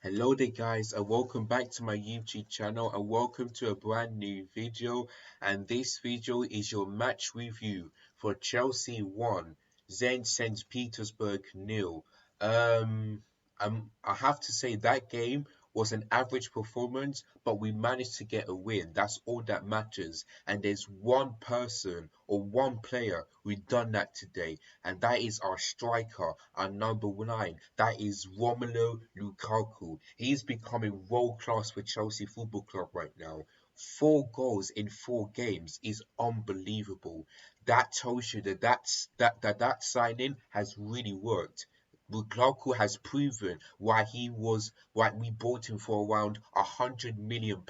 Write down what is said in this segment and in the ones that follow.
Hello there guys and welcome back to my YouTube channel and welcome to a brand new video, and this video is your match review for Chelsea 1, Zenit St. Petersburg nil. Um, I have to say that game was an average performance, but we managed to get a win. That's all that matters. And there's one person or one player who done that today, and that is our striker, our number 9. That is Romelu Lukaku. He's becoming world class for Chelsea Football Club right now. 4 goals in 4 games is unbelievable. That tells you that signing has really worked. Lukaku has proven why we bought him for around £100 million,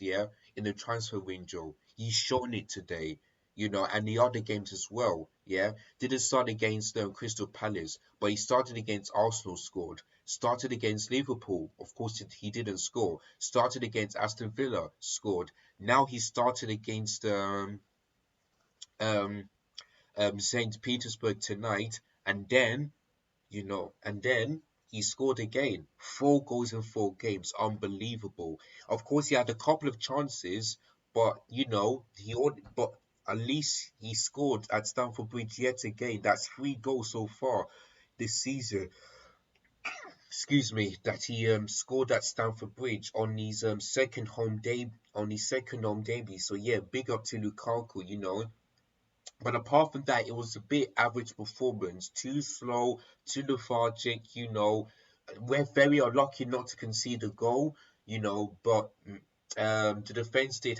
yeah, in the transfer window. He's shown it today, and the other games as well, yeah. Didn't start against Crystal Palace, but he started against Arsenal, scored. Started against Liverpool, of course he didn't score. Started against Aston Villa, scored. Now he started against um, St. Petersburg tonight, and then he scored again. 4 goals in 4 games, unbelievable. Of course, he had a couple of chances, but but at least he scored at Stamford Bridge yet again. That's 3 goals so far this season. Excuse me, that he scored at Stamford Bridge on his second home debut. So yeah, big up to Lukaku. But apart from that, it was a bit average performance. Too slow, too lethargic. We're very unlucky not to concede a goal, but the defense did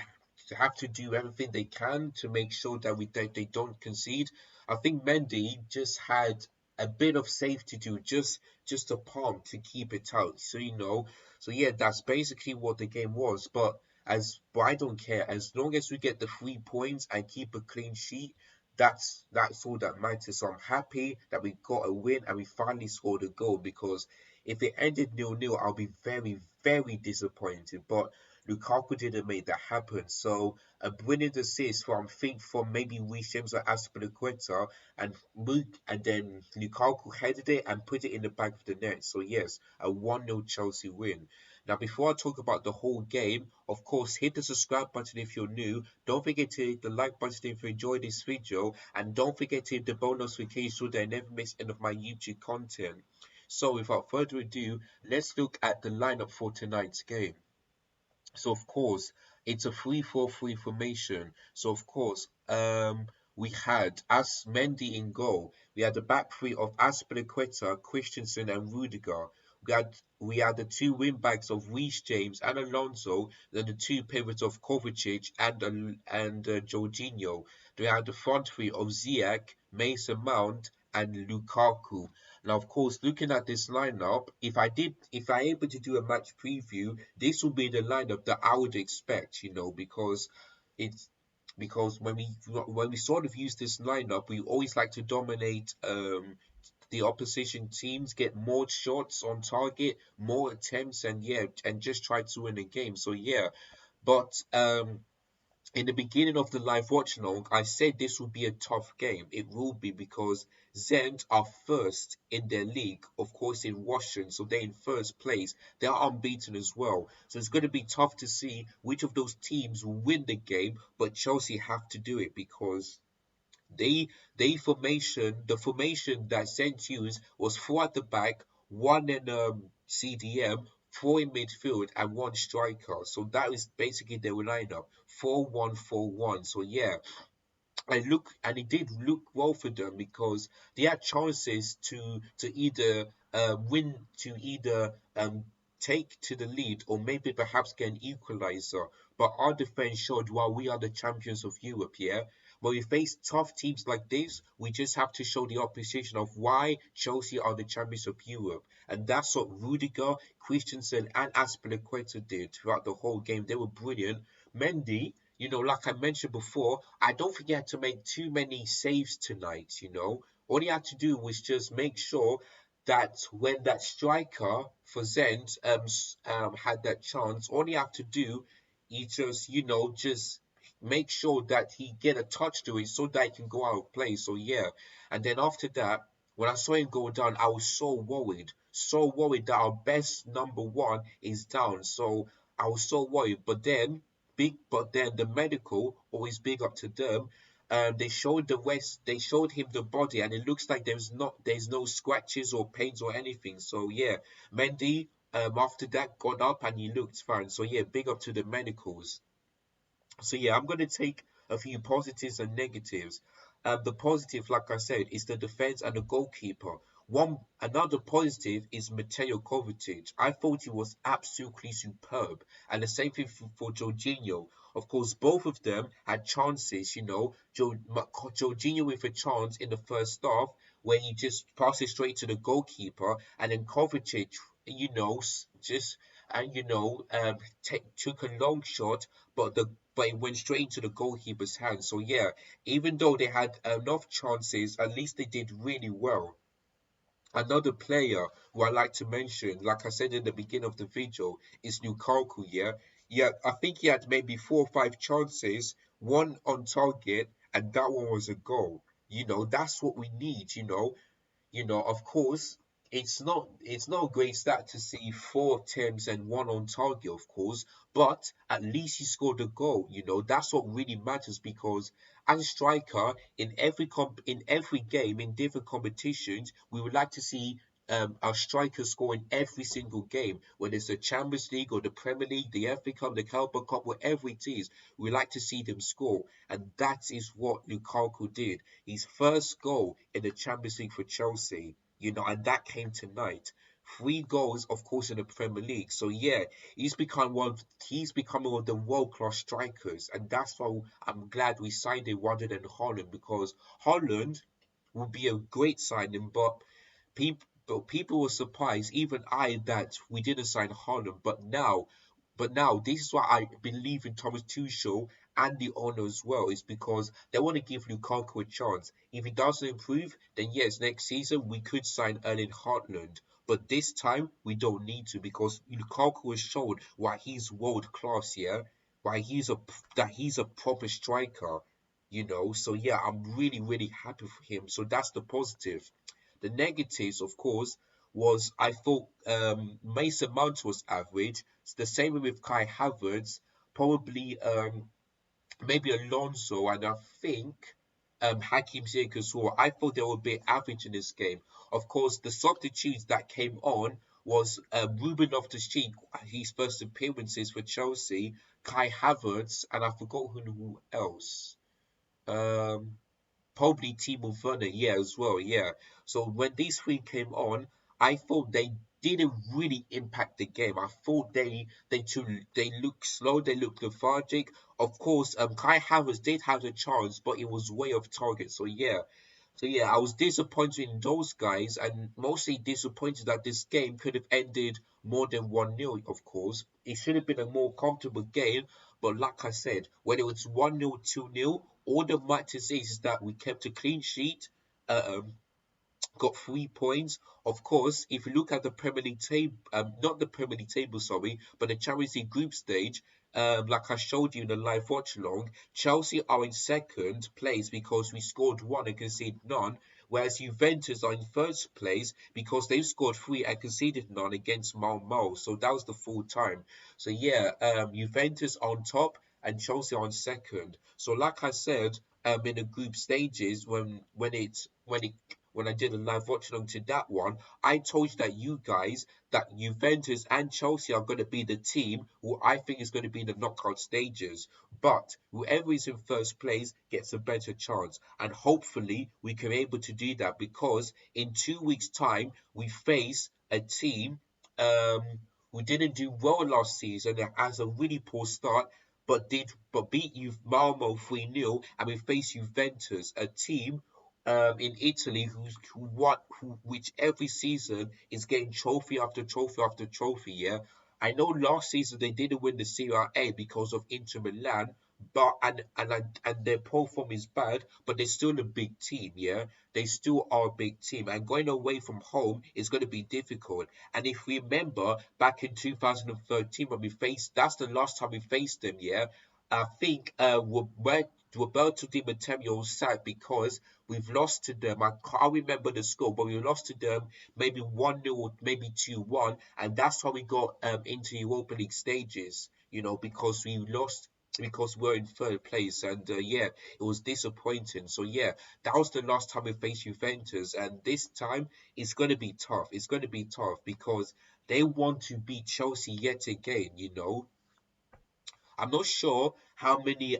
have to do everything they can to make sure that they don't concede. I think Mendy just had a bit of save to do, just a palm to keep it out. So yeah, that's basically what the game was. But I don't care, as long as we get the 3 points and keep a clean sheet. That's all that matters. So I'm happy that we got a win and we finally scored a goal, because if it ended 0-0, I'll be very, very disappointed. But Lukaku didn't make that happen. So a brilliant assist from maybe Reece James or Aspilicueta, and then Lukaku headed it and put it in the back of the net. So yes, a 1-0 Chelsea win. Now, before I talk about the whole game, of course, hit the subscribe button if you're new. Don't forget to hit the like button if you enjoyed this video. And don't forget to hit the bell notification so that I never miss any of my YouTube content. So without further ado, let's look at the lineup for tonight's game. So of course, it's a 3-4-3 formation. So of course, we had as Mendy in goal. We had the back three of Aspilicueta, Christensen, and Rudiger. We had the two wing backs of Reece James and Alonso, then the two pivots of Kovacic and Jorginho. We had the front three of Ziyech, Mason Mount, and Lukaku. Now, of course, looking at this lineup, if I able to do a match preview, this will be the lineup that I would expect, it's because when we sort of use this lineup, we always like to dominate the opposition teams, get more shots on target, more attempts, and yeah, and just try to win a game. So yeah, but in the beginning of the live watch along, I said this will be a tough game. It will be, because Zenit are first in their league, of course, in Russian, so they're in first place. They are unbeaten as well. So it's going to be tough to see which of those teams will win the game, but Chelsea have to do it, because the formation that Zenit used was 4 at the back, one in CDM, 4 in midfield, and one striker. So that is basically their lineup, 4-1-4-1. So yeah, and it did look well for them, because they had chances to either take to the lead, or maybe perhaps get an equalizer. But our defense showed why we are the champions of Europe, yeah. When we face tough teams like this, we just have to show the opposition of why Chelsea are the champions of Europe. And that's what Rudiger, Christensen, and Aspilicueta did throughout the whole game. They were brilliant. Mendy, like I mentioned before, I don't think he had to make too many saves tonight. All he had to do was just make sure that when that striker for Zenit had that chance, all he had to do, he just make sure that he get a touch to it so that he can go out of play. So yeah, and then after that, when I saw him go down, I was so worried that our best number one is down. So I was so worried. But then the medical, always big up to them. They showed the West, they showed him the body, and it looks like there's no scratches or pains or anything. So yeah, Mendy, after that got up and he looked fine. So yeah, big up to the medicals. So yeah, I'm gonna take a few positives and negatives. The positive, like I said, is the defense and the goalkeeper. Another positive is Mateo Kovacic. I thought he was absolutely superb, and the same thing for Jorginho. Of course, both of them had chances. Jorginho with a chance in the first half where he just passed it straight to the goalkeeper, and then Kovacic, just and took a long shot, but it went straight into the goalkeeper's hands. So yeah, even though they had enough chances, at least they did really well. Another player who I like to mention, like I said in the beginning of the video, is Lukaku. Yeah, yeah, I think he had maybe 4 or 5 chances, one on target, and that one was a goal. That's what we need. Of course, it's not a great stat to see 4 attempts and one on target, of course, but at least he scored a goal. That's what really matters because as a striker in every game in different competitions, we would like to see our strikers score in every single game, whether it's the Champions League or the Premier League, the FA Cup, the Carabao Cup, whatever it is, we like to see them score, and that is what Lukaku did. His first goal in the Champions League for Chelsea, and that came tonight. 3 goals, of course, in the Premier League. So yeah, he's becoming one of the world class strikers, and that's why I'm glad we signed him rather than Holland because Holland would be a great signing, people were surprised, even I, that we didn't sign Holland. But now, this is why I believe in Thomas Tuchel and the owner as well, is because they want to give Lukaku a chance. If he doesn't improve, then yes, next season we could sign Erling Haaland. But this time we don't need to because Lukaku has shown why he's world class, yeah, why he's a proper striker. So yeah, I'm really really happy for him. So that's the positive. The negatives, of course, was I thought Mason Mount was average. It's the same with Kai Havertz, probably maybe Alonso, and I think Hakim Ziyech as well. I thought they were a bit average in this game. Of course, the substitutes that came on was Ruben Loftus-Cheek, his first appearances for Chelsea, Kai Havertz, and I forgot who else. Um, Probably Timo Werner, yeah, as well, yeah. So when these 3 came on, I thought they didn't really impact the game. I thought they looked slow, they looked lethargic. Of course, Kai Havertz did have a chance, but it was way off target. So yeah, I was disappointed in those guys, and mostly disappointed that this game could have ended more than 1-0. Of course, it should have been a more comfortable game. But like I said, when it was 1-0, 2-0, all that matters is that we kept a clean sheet. Um, got 3 points. Of course, if you look at the Premier League table, not the Premier League table, sorry, but the Champions League group stage, like I showed you in the live watch along, Chelsea are in second place because we scored one and conceded none, whereas Juventus are in first place because they've scored three and conceded none against Malmo. So that was the full time. So yeah, Juventus on top and Chelsea on second. So like I said, in the group stages when I did a live watch along to that one, I told you guys that Juventus and Chelsea are going to be the team who I think is going to be in the knockout stages. But whoever is in first place gets a better chance. And hopefully we can be able to do that because in 2 weeks' time we face a team um, who didn't do well last season and has a really poor start but beat you Malmo 3-0 and we face Juventus, a team in Italy which every season is getting trophy after trophy after trophy. Yeah, I know last season they didn't win the Serie A because of Inter Milan, but and their form is bad, but they're still a big team. Yeah, they still are a big team, and going away from home is going to be difficult. And if we remember back in 2013 when we faced, that's the last time we faced them. Yeah, I think Roberto Di Matteo sad because we've lost to them. I can't remember the score, but we lost to them maybe 1-0 or maybe 2-1, and that's how we got into Europa League stages. Because we lost because we're in third place, and yeah, it was disappointing. So yeah, that was the last time we faced Juventus, and this time it's going to be tough. It's going to be tough because they want to beat Chelsea yet again. I'm not sure how many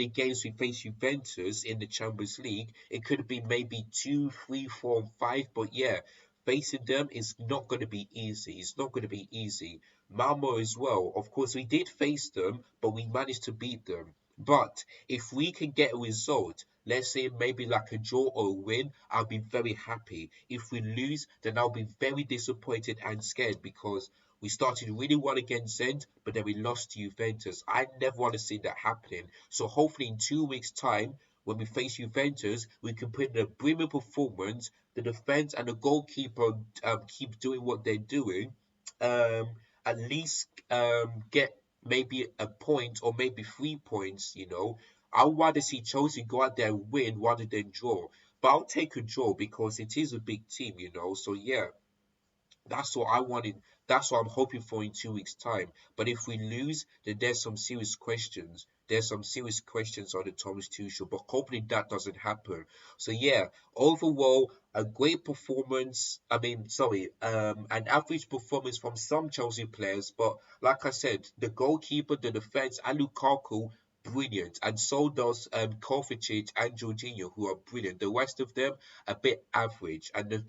games we face Juventus in the Champions League. It could be maybe two, three, four, five, but yeah, facing them is not going to be easy. It's not going to be easy. Malmo as well. Of course, we did face them, but we managed to beat them. But if we can get a result, let's say maybe like a draw or a win, I'll be very happy. If we lose, then I'll be very disappointed and scared because we started really well against Zenit, but then we lost to Juventus. I never want to see that happening. So hopefully in 2 weeks' time, when we face Juventus, we can put in a brilliant performance. The defense and the goalkeeper keep doing what they're doing. Um, at least get maybe a point or maybe 3 points. I'd rather see Chelsea go out there and win rather than draw. But I'll take a draw because it is a big team. So yeah, that's what I wanted. That's what I'm hoping for in 2 weeks' time. But if we lose, then there's some serious questions. There's some serious questions on the Thomas Tuchel, but hopefully that doesn't happen. So yeah, overall, a great performance. I mean, sorry, an average performance from some Chelsea players, but like I said, the goalkeeper, the defense, and Lukaku, brilliant, and so does Kovacic and Jorginho, who are brilliant. The rest of them a bit average, and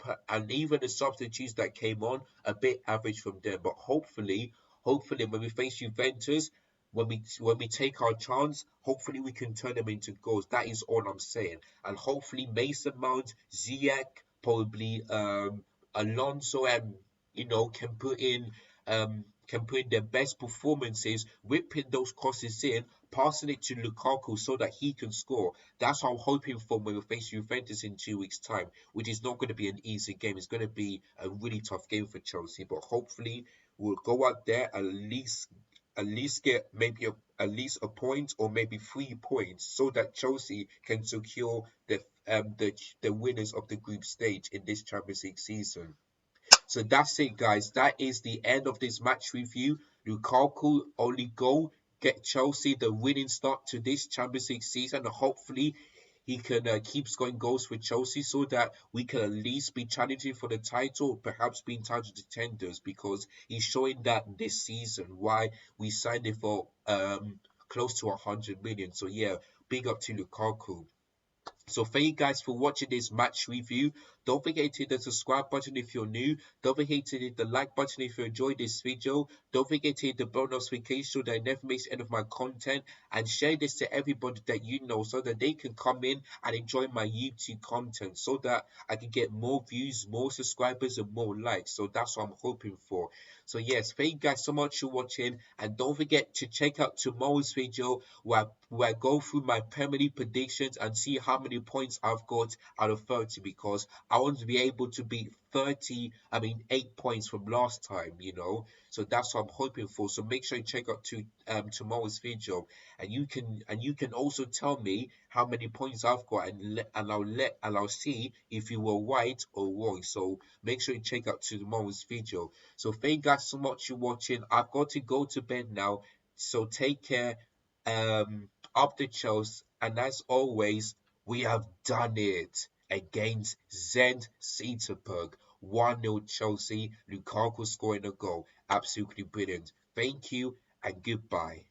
even the substitutes that came on a bit average from them. But hopefully, when we face Juventus, when we take our chance, hopefully we can turn them into goals. That is all I'm saying. And hopefully Mason Mount, Ziyech, probably Alonso, and can put in their best performances, whipping those crosses in, passing it to Lukaku so that he can score. That's what I'm hoping for when we face Juventus in 2 weeks' time, which is not going to be an easy game. It's going to be a really tough game for Chelsea, but hopefully we'll go out there at least get maybe at least a point or maybe 3 points so that Chelsea can secure the winners of the group stage in this Champions League season. So that's it, guys. That is the end of this match review. Lukaku only goal get Chelsea the winning start to this Champions League season. And hopefully, he can keep scoring goals for Chelsea so that we can at least be challenging for the title, perhaps being title contenders, because he's showing that this season why we signed him for close to 100 million. So yeah, big up to Lukaku. So thank you guys for watching this match review. Don't forget to hit the subscribe button if you're new. Don't forget to hit the like button if you enjoyed this video. Don't forget to hit the bell notification so that you never miss any of my content. And share this to everybody that you know so that they can come in and enjoy my YouTube content so that I can get more views, more subscribers, and more likes. So that's what I'm hoping for. So yes, thank you guys so much for watching. And don't forget to check out tomorrow's video where I go through my Premier League predictions and see how many points I've got out of 30 because I want to be able to beat 8 points from last time. So that's what I'm hoping for. So make sure you check out tomorrow's video, and you can also tell me how many points I've got, and I'll see if you were right or wrong. So make sure you check out tomorrow's video. So thank you guys so much for watching. I've got to go to bed now. So take care. Up the Chelsea, and as always, we have done it against Zenit St. 1-0 Chelsea. Lukaku scoring a goal. Absolutely brilliant. Thank you and goodbye.